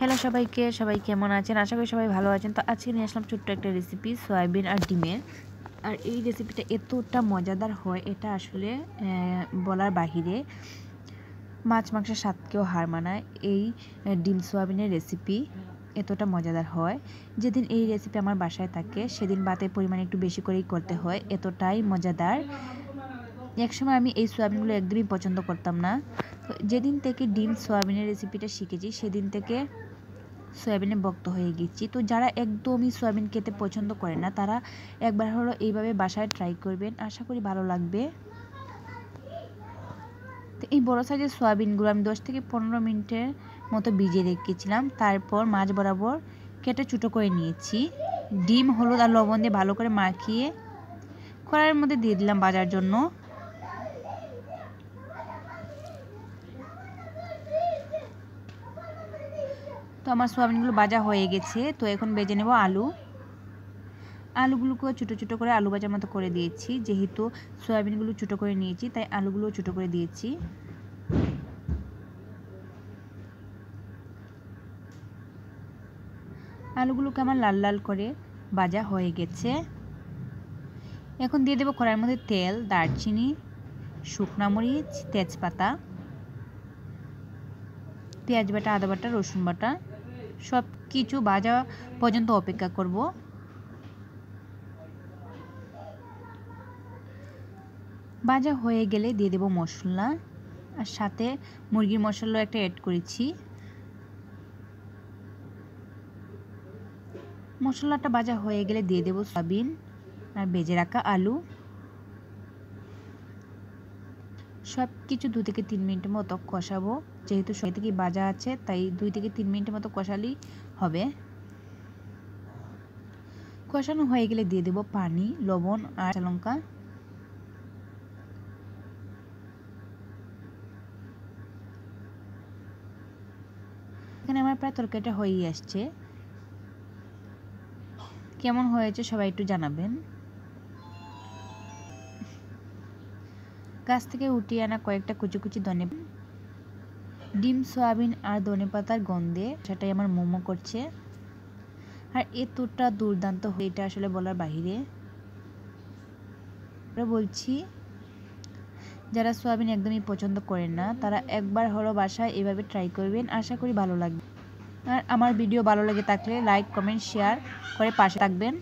Hello সবাইকে, সবাই কেমন আছেন? আশা করি সবাই ভালো আছেন। তো আজকে নিয়ে আসলাম ছোট্ট একটা রেসিপি সয়াবিন আর ডিমের। আর এই রেসিপিটা এতটা মজাদার হয়, এটা আসলে বলার বাহিরে। মাছ মাংসের স্বাদকেও হার মানায় এই ডিম সয়াবিনের রেসিপি। এতটা মজাদার হয়, যেদিন এই রেসিপি আমার বাসায় থাকে সেদিন ভাতের পরিমাণ একটু বেশি করেই করতে হয়, এতটাই মজাদার। একসময় আমি এই সয়াবিনগুলো একদমই পছন্দ করতাম না। তো যেদিন থেকে ডিম সয়াবিনের রেসিপিটা শিখেছি সেদিন থেকে সয়াবিনে ভক্ত হয়ে গেছি। তো যারা একদমই সয়াবিন খেতে পছন্দ করে না তারা একবার হলো এইভাবে বাসায় ট্রাই করবেন, আশা করি ভালো লাগবে। তো এই বড় সাইজের সয়াবিনগুলো আমি 10 থেকে 15 মিনিটের মতো ভিজিয়ে রেখেছিলাম। তারপর মাছ বরাবর কেটে ছোটো করে নিয়েছি। ডিম, হলুদ আর লবণ দিয়ে ভালো করে মাখিয়ে কড়াইয়ের মধ্যে দিয়ে দিলাম ভাজার জন্য। তো আমার সয়াবিনগুলো ভাজা হয়ে গেছে। তো এখন ভেজে নেব আলুগুলোকেও ছোটো ছোটো করে আলু ভাজার মতো করে দিয়েছি। যেহেতু সয়াবিনগুলো ছোটো করে নিয়েছি তাই আলুগুলো ছোটো করে দিয়েছি। আলুগুলোকে আমার লাল লাল করে ভাজা হয়ে গেছে। এখন দিয়ে দেবো কড়াইয়ের মধ্যে তেল, দারচিনি, শুকনা মরিচ, তেজপাতা, পেঁয়াজ বাটা, আদা বাটা, রসুন বাটা, সব কিছু ভাজা পর্যন্ত অপেক্ষা করব। ভাজা হয়ে গেলে দিয়ে দেব মশলা, আর সাথে মুরগির মশলা একটা অ্যাড করেছি। মশলাটা ভাজা হয়ে গেলে দিয়ে দেব সয়াবিন আর ভেজে রাখা আলু। সব কিছু 2 থেকে 3 মিনিটের মতো কষাবো। যেহেতু সব থেকে ভাজা আছে তাই 2 থেকে 3 মিনিটের মতো কষালেই হবে। কষানো হয়ে গেলে দিয়ে দেব পানি, লবণ আর কাঁচা লঙ্কা। এখানে আমার প্রায় তরকারিটা হয়েই আসছে। কেমন হয়েছে সবাই একটু জানাবেন। গাছ থেকে উঠিয়ে আনা কয়েকটা কুচি কুচি ডিম, সয়াবিন আর ধনেপাতার গন্ধে সেটাই আমার মোমো করছে। আর এতটা দুর্দান্ত হয়ে, এটা আসলে বলার বাহিরে। বলছি, যারা সয়াবিন একদমই পছন্দ করেন না তারা একবার হলো বাসায় এভাবে ট্রাই করবেন, আশা করি ভালো লাগবে। আর আমার ভিডিও ভালো লেগে থাকলে লাইক, কমেন্ট, শেয়ার করে পাশে থাকবেন।